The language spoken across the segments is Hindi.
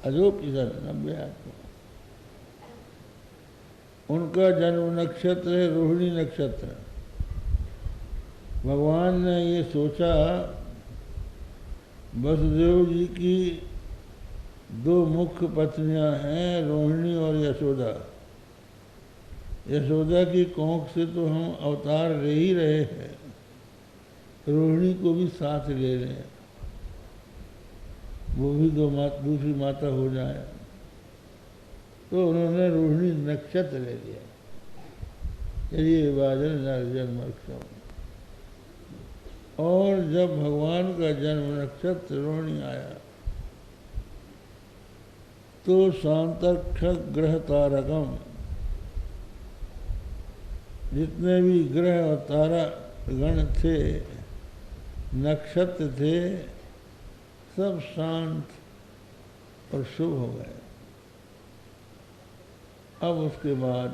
अजोपि सन 90 आत्मा। उनका जन्म नक्षत्र है रोहिणी नक्षत्र। भगवान ने ये सोचा वसुदेव जी की 2 मुख्य पत्नियां हैं, रोहिणी और यशोदा। यशोदा की कोख से तो हम अवतार ले ही रहे हैं, रोहिणी को भी साथ ले रहे हैं, वो भी दूसरी माता हो जाए। तो उन्होंने रोहिणी नक्षत्र ले लिया। यही विभाजन जन्म। और जब भगवान का जन्म नक्षत्र रोहिणी आया तो सांतर्क्षक ग्रह तारकम, जितने भी ग्रह और तारा गण थे, नक्षत्र थे, सब शांत और शुभ हो गए। अब उसके बाद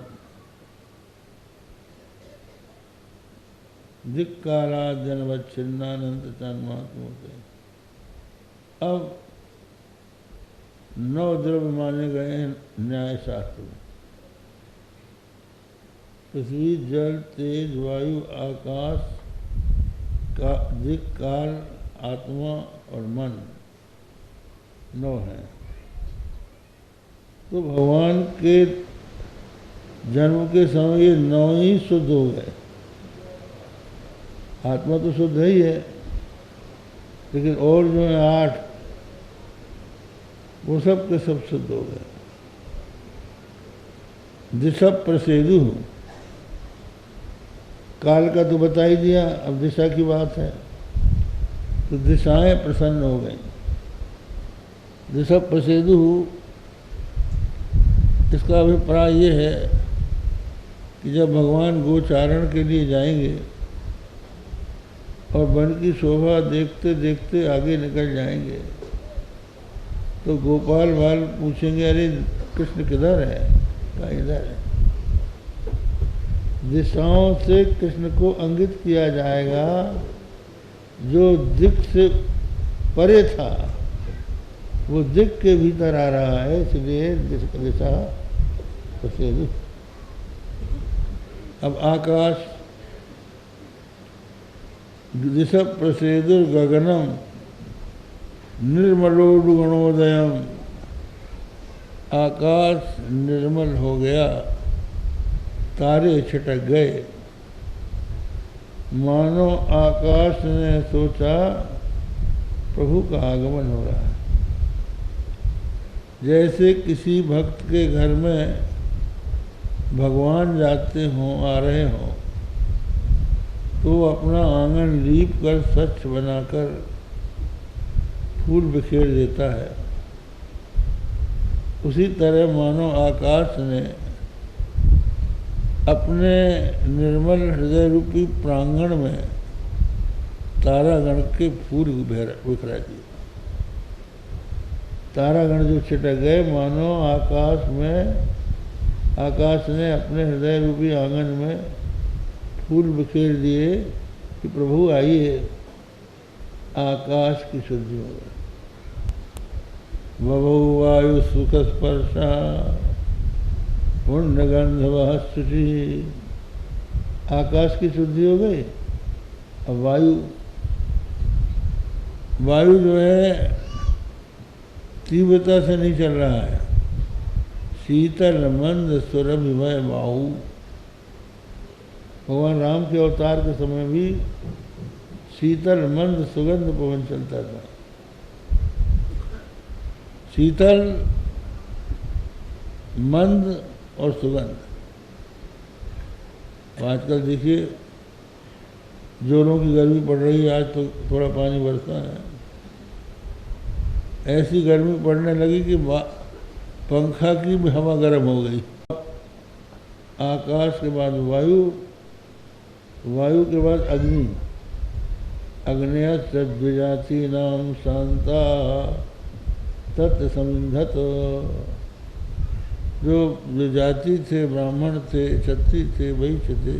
धिक्कारात जनवच्छिन्नानंत तन्मात्मोते, अब 9 द्रव्य माने गए न्याय शास्त्र में। पृथ्वी, जल, तेज, वायु, आकाश का दिक्, काल, आत्मा और मन 9 है। तो भगवान के जन्म के समय ये 9 ही शुद्ध हो गए। आत्मा तो शुद्ध ही है, लेकिन और जो है 8 वो सब के सब शुद्ध हो गए। दिशा प्रसेदु, काल का तो बता ही दिया, अब दिशा की बात है तो दिशाएं प्रसन्न हो गई। दिशा प्रसेदु, इसका अभिप्राय ये है कि जब भगवान गोचारण के लिए जाएंगे और वन की शोभा देखते देखते आगे निकल जाएंगे तो गोपाल बाल पूछेंगे, अरे कृष्ण किधर है? कहाँ इधर है। दिशाओं से कृष्ण को अंकित किया जाएगा, जो दिक से परे था वो दिक के भीतर आ रहा है, इसलिए दिशा प्रसेदु। अब आकाश, दिशा प्रसेदुर गगनम निर्मलोडुगणोदयम, आकाश निर्मल हो गया, तारे छिटक गए। मानो आकाश ने सोचा प्रभु का आगमन हो रहा है। जैसे किसी भक्त के घर में भगवान जाते हों, आ रहे हों, तो वो अपना आंगन लीप कर स्वच्छ बनाकर फूल बिखेर देता है। उसी तरह मानो आकाश ने अपने निर्मल हृदय रूपी प्रांगण में तारागण के फूल बिखरा दिए। तारागण जो छिटक गए, मानो आकाश ने अपने हृदय रूपी आंगन में फूल बिखेर दिए कि प्रभु आइए, आकाश की शुद्धि हो गई। बभौ वायु सुख स्पर्शा पुण्य गंधवः शुचि, आकाश की शुद्धि हो गई। अब वायु जो है तीव्रता से नहीं चल रहा है, शीतल मंद सुरभिमय बाहु। भगवान राम के अवतार के समय भी शीतल मंद सुगंध पवन चलता था। शीतल, मंद और सुगंध। आजकल देखिए जोरों की गर्मी पड़ रही है, आज तो थोड़ा पानी बरसा है। ऐसी गर्मी पड़ने लगी कि पंखा की भी हवा गर्म हो गई। आकाश के बाद वायु, वायु के बाद अग्नि। अग्नय सद्विजाति नाम शांता तत्समिंधत, जो जाति थे, ब्राह्मण थे, क्षत्रिय थे, वैश्य थे,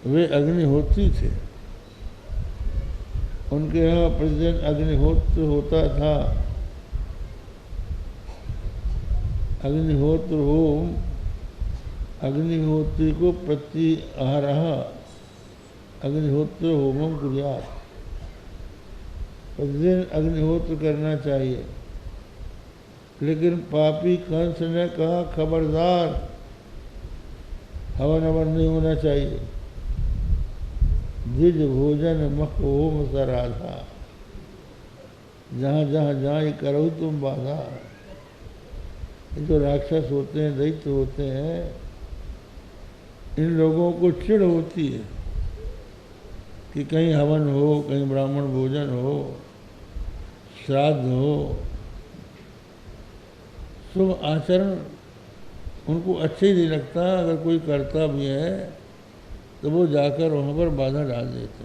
वे अग्निहोत्री थे। उनके यहाँ प्रतिदिन अग्निहोत्र होता था अग्निहोत्र होम अग्निहोत्री को प्रत्याहारः अग्निहोत्र होमम कुर्यात्। प्रतिदिन अग्निहोत्र करना चाहिए। लेकिन पापी कंस ने कहा खबरदार, हवन हवन नहीं होना चाहिए। द्विज भोजन मख होम सराधा, जहाँ जहाँ जहाँ करो तुम बाधा। ये जो राक्षस होते हैं, दैत्य होते हैं, इन लोगों को चिढ़ होती है कि कहीं हवन हो, कहीं ब्राह्मण भोजन हो, श्राद्ध हो, शुभ आचरण उनको अच्छे ही नहीं लगता। अगर कोई करता भी है तो वो जाकर वहाँ पर बाधा डाल देते।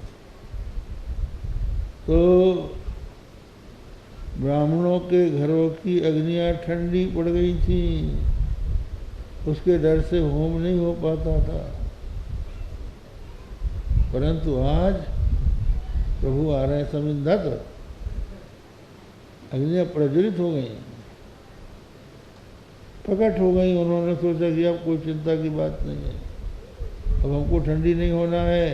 तो ब्राह्मणों के घरों की अग्नियाँ ठंडी पड़ गई थी, उसके डर से होम नहीं हो पाता था। परंतु आज प्रभु आ रहे हैं समिंधत, अग्नियाँ प्रज्वलित हो गई, प्रकट हो गई। उन्होंने सोचा कि अब कोई चिंता की बात नहीं है, अब हमको ठंडी नहीं होना है।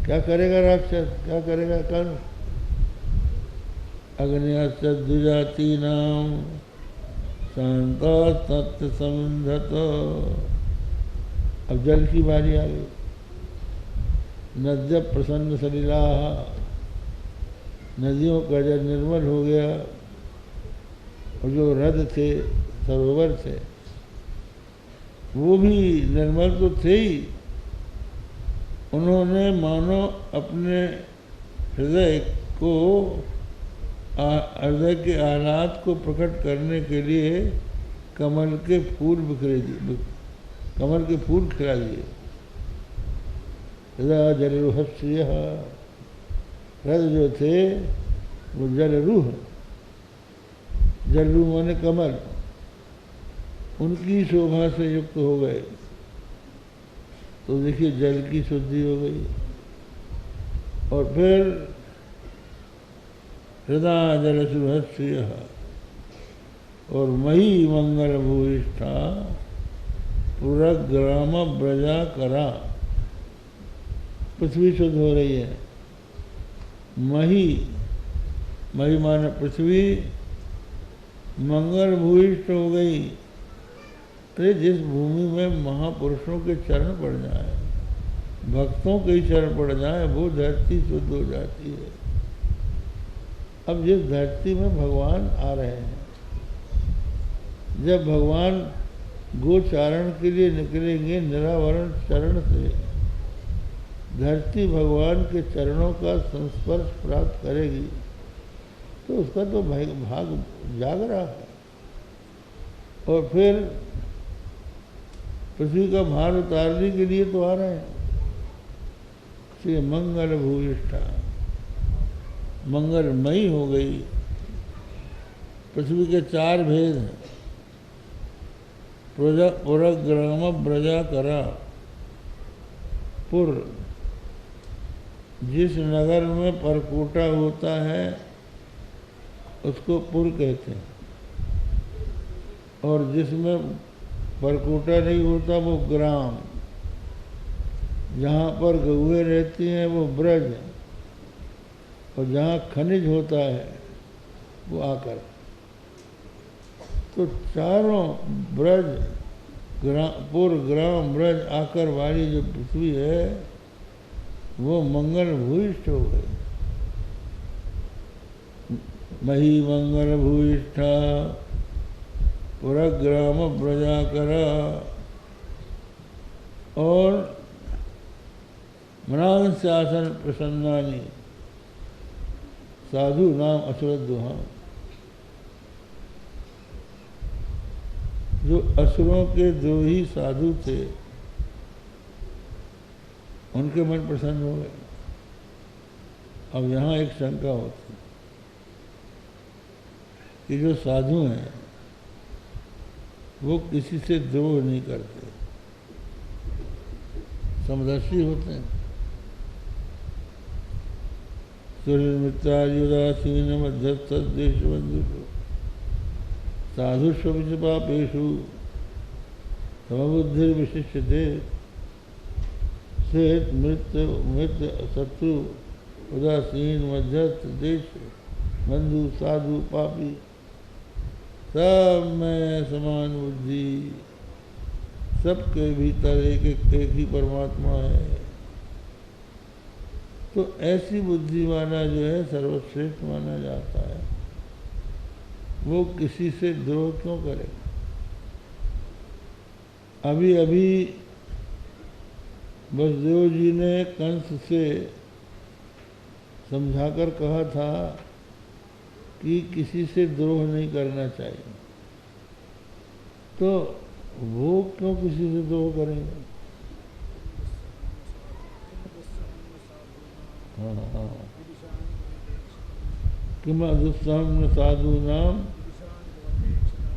क्या करेगा राक्षस, क्या करेगा कंस? अग्नियस्य द्विजातीनां शांता तत्व समिंधत। अब जल की बारी आ गई। नद्य प्रसन्न सलिला, नदियों का जल निर्मल हो गया। और जो हृद थे, सरोवर थे, वो भी निर्मल तो थे ही। उन्होंने मानो अपने हृदय को, हृदय के आह्लाद को प्रकट करने के लिए कमल के फूल बिखरे दिए, कमल के फूल खिला दिए। हृदय जलरूहस्य, हृदय जो थे वो जलरूह, जलरूह माने कमल, उनकी शोभा से युक्त हो गए। तो देखिए जल की शुद्धि हो गई। और फिर हृदय जलसुहस्य और मही मंगल भूयिष्ठा पुरग्राम ब्रजा करा। पृथ्वी शुद्ध हो रही है। मही, मही माने पृथ्वी, मंगल भूयिष्ठ हो गई। अरे जिस भूमि में महापुरुषों के चरण पड़ जाए, भक्तों के चरण पड़ जाए, वो धरती शुद्ध हो जाती है। अब जिस धरती में भगवान आ रहे हैं, जब भगवान गोचारण के लिए निकलेंगे निरावरण चरण से, धरती भगवान के चरणों का संस्पर्श प्राप्त करेगी, तो उसका तो भाग जाग रहा है। और फिर पृथ्वी का भार उतारने के लिए तो आ रहे हैं। श्री मंगल भूयिष्ठा, मंगलमयी हो गई। पृथ्वी के 4 भेद हैं। पुरग्राम ब्रजा करा, पुर, जिस नगर में परकोटा होता है उसको पुर कहते हैं, और जिसमें परकोटा नहीं होता वो ग्राम, जहाँ पर गौएं रहती हैं वो ब्रज, और जहाँ खनिज होता है वो आकर। तो चारों ब्रज, पुर, ग्राम, ब्रज, आकर वाली जो पृथ्वी है वो मंगल भूयिष्ठ हो गई। मही मंगल भूयिष्ठा पुरग्राम ब्रजा करा। और मनांस्यासन प्रसन्नानि साधु नाम असुरद्रोहा। जो असुरों के द्रोही साधु थे उनके मन प्रसन्न हो गए। अब यहाँ एक शंका होती कि जो साधु हैं वो किसी से द्रोह नहीं करते, समदर्शी होते हैं। सूर्यमित्रार्युदासीन मध्यस्थ देश बंधु, साधुष्व पापेषु समबुद्धिर्विशिष्यते सेत मृत शत्रु उदासीन मध्यस्थ देश बंधु साधु पापी सब में समान बुद्धि, सबके भीतर एक ही परमात्मा है। तो ऐसी बुद्धि वाला जो है सर्वश्रेष्ठ माना जाता है। वो किसी से द्रोह क्यों करेगा? अभी अभी वसुदेव जी ने कंस से समझाकर कहा था कि किसी से द्रोह नहीं करना चाहिए, तो वो क्यों किसी से द्रोह करेंगे? हाँ, किम अदुस्साम साधु नाम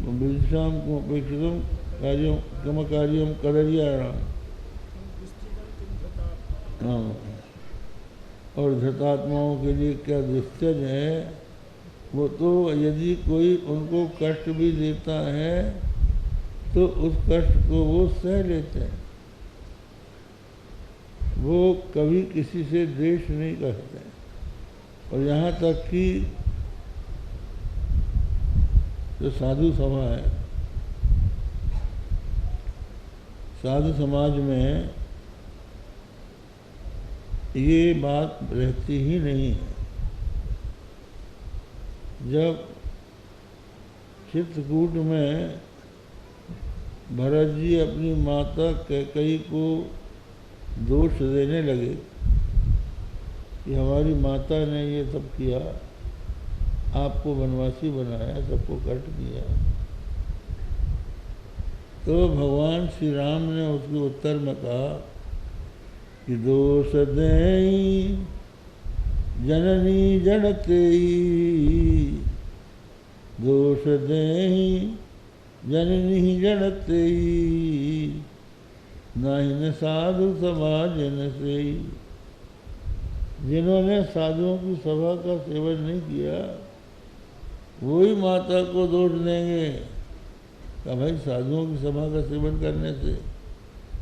विदिशाम को अपेक्षितम कार्यम कम कार्यम कदरियाणाम। हाँ, और धृतात्माओं के लिए क्या दुस्त्यज है? वो तो यदि कोई उनको कष्ट भी देता है तो उस कष्ट को वो सह लेते हैं, वो कभी किसी से द्वेष नहीं करते। और यहाँ तक कि जो साधु सभा है, साधु समाज में ये बात रहती ही नहीं है। जब चित्रकूट में भरत जी अपनी माता कैकेयी को दोष देने लगे कि हमारी माता ने ये सब किया, आपको वनवासी बनाया, सबको कष्ट दिया, तो भगवान श्री राम ने उसके उत्तर में कहा कि दोष देई जननी जनतेई, दोष देई जननी जनतेई, नहीं न साधु समाज न सेई। जिन्होंने साधुओं की सभा का सेवन नहीं किया वही माता को दोष देंगे। कहा भाई साधुओं की सभा का सेवन करने से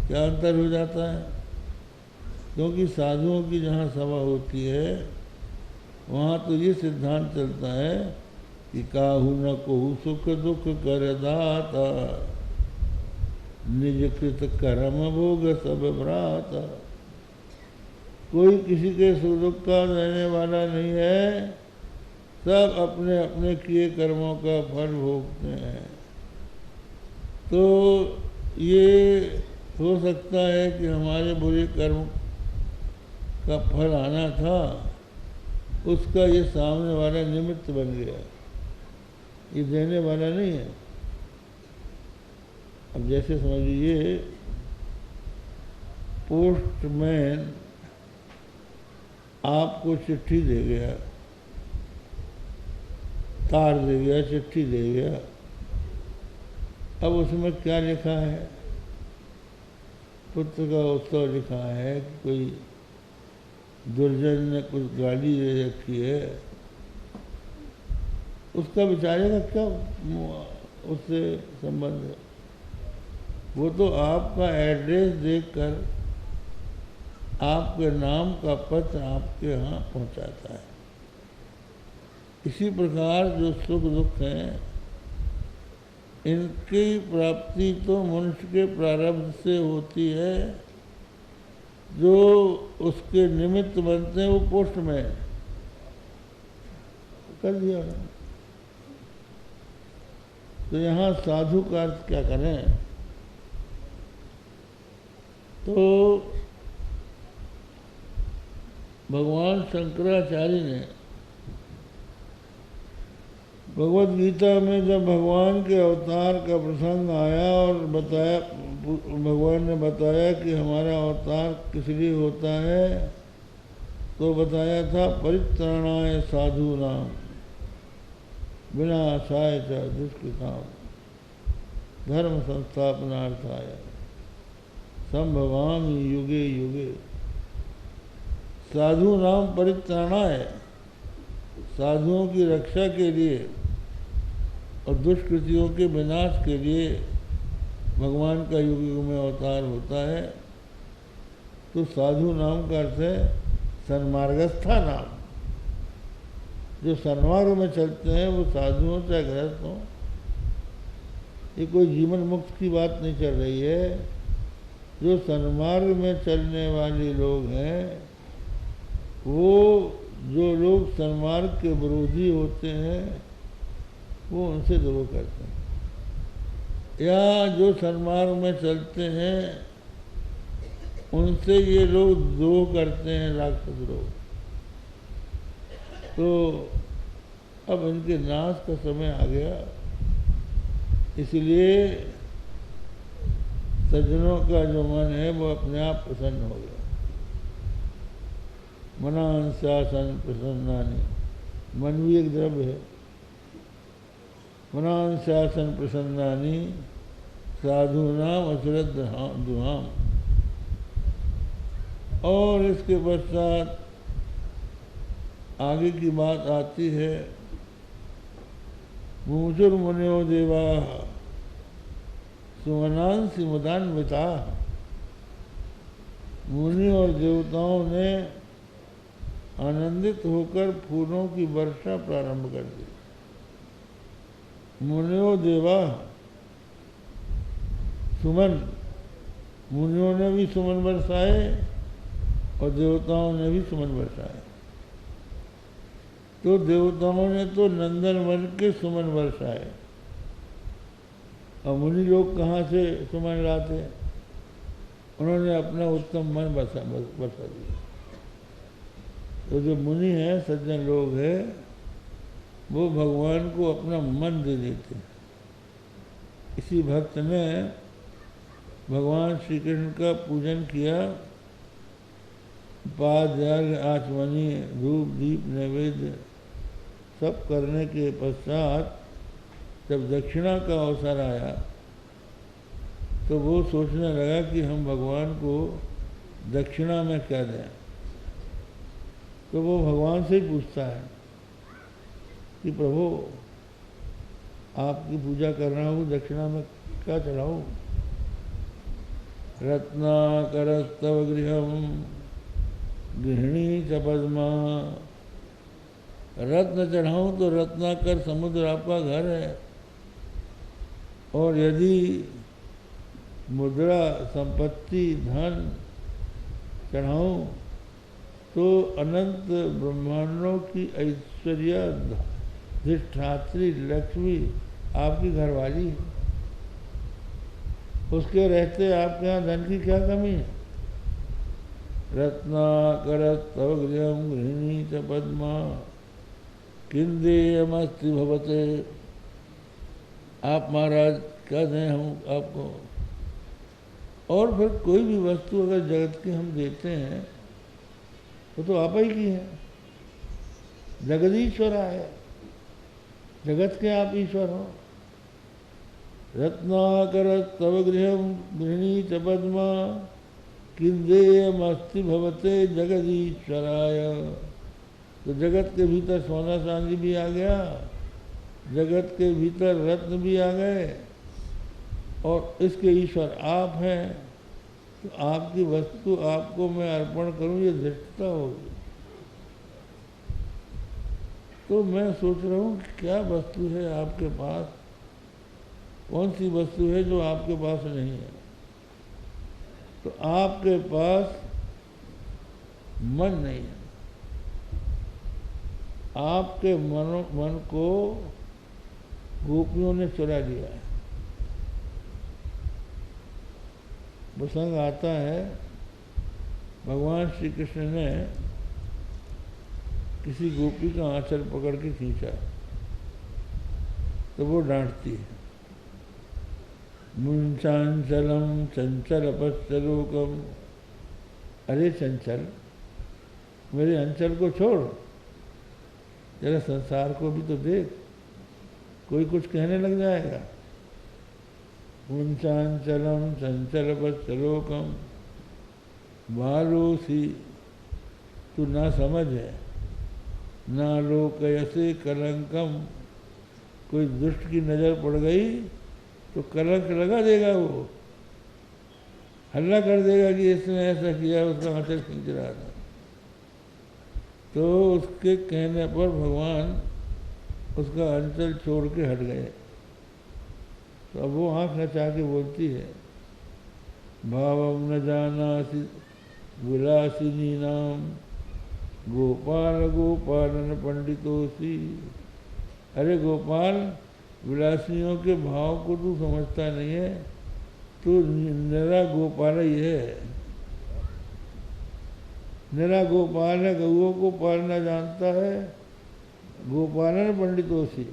क्या अंतर हो जाता है? क्योंकि साधुओं की जहाँ सभा होती है वहाँ तो ये सिद्धांत चलता है कि काहू न कोहू सुख दुख कर दाता, निज कृत कर्म भोग सब भ्राता। कोई किसी के सुख दुख का देने वाला नहीं है, सब अपने अपने किए कर्मों का फल भोगते हैं। तो ये हो सकता है कि हमारे बुरे कर्म का फल आना था, उसका ये सामने वाला निमित्त बन गया, ये देने वाला नहीं है। अब जैसे समझिए पोस्टमैन आपको चिट्ठी दे गया, तार दे गया, चिट्ठी दे गया। अब उसमें क्या लिखा है? पुत्र का उत्सव लिखा है कि कोई दुर्जन ने कुछ गाली दे रखी है, उसका बेचारे का क्या उससे संबंध है? वो तो आपका एड्रेस देखकर आपके नाम का पत्र आपके यहाँ पहुँचाता है। इसी प्रकार जो सुख दुख हैं इनकी प्राप्ति तो मनुष्य के प्रारब्ध से होती है, जो उसके निमित्त बनते हैं वो पोस्टमैन कर दिया। तो यहाँ साधु का अर्थ क्या करें? तो भगवान शंकराचार्य ने भगवत गीता में जब भगवान के अवतार का प्रसंग आया और बताया, भगवान ने बताया कि हमारा अवतार किस लिए होता है, तो बताया था परित्राणाय साधु नाम विनाशाय च दुष्कृताम धर्म संस्थापनार्थाय संभवामि युगे युगे। साधु नाम परित्राणाय, साधुओं की रक्षा के लिए और दुष्कृतियों के विनाश के लिए भगवान का युग युग में अवतार होता है। तो साधु नाम का अर्थ है सन्मार्गस्था नाम। जो सन्मार्ग में चलते हैं वो साधु हो चाहे गृहस्थ हो। ये कोई जीवन मुक्त की बात नहीं चल रही है। जो सन्मार्ग में चलने वाले लोग हैं, वो जो लोग सन्मार्ग के विरोधी होते हैं वो उनसे द्रोह करते हैं, या जो सन्मार्ग में चलते हैं उनसे ये लोग द्रोह करते हैं, राक्षस लोग। तो अब इनके नाश का समय आ गया। इसलिए सज्जनों का जो मन है वो अपने आप प्रसन्न हो गया। मनांस्यासन प्रसन्नानि, मन भी एक द्रव्य है। मनांस्यासन प्रसन्नानि साधूनाम असुरत दुहाम। और इसके पश्चात आगे की बात आती है, मुमुचुर्मुनयो देवा सुमनांसि मुदान्विता। मुनि और देवताओं ने आनंदित होकर फूलों की वर्षा प्रारंभ कर दी। मुनियो देवा, सुमन, मुनियों ने भी सुमन बरसाए और देवताओं ने भी सुमन बरसाए। तो देवताओं ने तो नंदन वन के सुमन बरसाए, और मुनि लोग कहाँ से सुमन लाते? उन्होंने अपना उत्तम मन बरसा दिया। तो जो मुनि हैं, सज्जन लोग हैं, वो भगवान को अपना मन दे देते हैं। इसी भक्त ने भगवान श्री कृष्ण का पूजन किया। पाद्यार्घ्य, आचमनी, धूप दीप नैवेद्य सब करने के पश्चात जब दक्षिणा का अवसर आया तो वो सोचने लगा कि हम भगवान को दक्षिणा में क्या दें। तो वो भगवान से ही पूछता है कि प्रभु, आपकी पूजा कर रहा हूँ, दक्षिणा में क्या चढ़ाऊँ? रत्नाकरस्तव गृहम गृहिणी च पद्मा। रत्न चढ़ाऊँ तो रत्नाकर समुद्र आपका घर है, और यदि मुद्रा, संपत्ति, धन चढ़ाऊँ तो अनंत ब्रह्मांडों की ऐश्वर्या धिष्ठात्री लक्ष्मी आपकी घरवाली है। उसके रहते आपके यहाँ धन की क्या कमी है? रत्नाकरस्तव गृहम गृहिणी च पद्मा किंदेयमस्ति भवते। आप महाराज क्या दें हम आपको? और फिर कोई भी वस्तु अगर जगत की हम देते हैं वो तो आप ही की है। जगदीश्वर है, जगत के आप ईश्वर हो। रत्नाकरस्तव गृहम गृहिणी च पद्मा किंदेयमस्ति भवते जगदीश्वराय। तो जगत के भीतर सोना चांदी भी आ गया, जगत के भीतर रत्न भी आ गए, और इसके ईश्वर आप हैं। तो आपकी वस्तु आपको मैं अर्पण करूं, ये धृष्टता होगी। तो मैं सोच रहा हूँ क्या वस्तु है आपके पास, कौन सी वस्तु है जो आपके पास नहीं है? तो आपके पास मन नहीं है। आपके मन को गोपियों ने चुरा लिया है। प्रसंग आता है, भगवान श्री कृष्ण ने किसी गोपी का आंचल पकड़ के खींचा तो वो डांटती है, मुंचांचलम चंचल अपश्चलोकम। अरे चंचल, मेरे अंचल को छोड़, जरा संसार को भी तो देख, कोई कुछ कहने लग जाएगा। मुंचांचलम चंचल अपश्चलोकम बालोसी, तू ना समझ है, ना लोकयसे कलंकम, कोई दुष्ट की नज़र पड़ गई तो कलंक लगा देगा, वो हल्ला कर देगा कि इसने ऐसा किया, उसका आंचल खींच रहा था। तो उसके कहने पर भगवान उसका अंचल छोड़ के हट गए। तो अब वो आँख नचा के बोलती है, भावम न जानासि विलासिनी नाम गोपाल गोपालन पंडितोसी। अरे गोपाल, विलासियों के भाव को तू समझता नहीं है, तू निरा गोपाल ही है, निरा गोपाल है, गौओं को पालना जानता है। गोपालन पंडितोसी,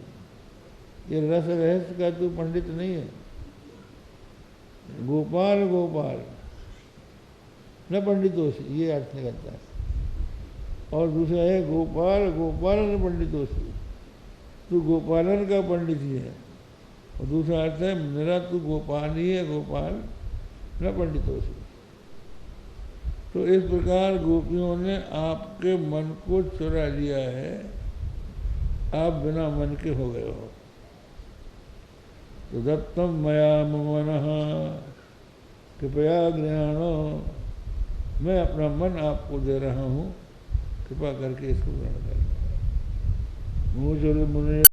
ये रस रहस्य का तू पंडित नहीं है। गोपाल गोपाल न पंडितोसी, ये अर्थ निकलता है। और दूसरा है गोपाल गोपालन पंडितोसी, तू गोपालन का पंडित ही है। और दूसरा अर्थ है मेरा तू गोपाल ही है, गोपाल न पंडितोसी। तो इस प्रकार गोपियों ने आपके मन को चुरा लिया है, आप बिना मन के हो गए हो। तो दत्तम मया मनः कृपया गृहाणो, मैं अपना मन आपको दे रहा हूँ, कृपा करके इसको ग्रहण करें। मुझे मुनि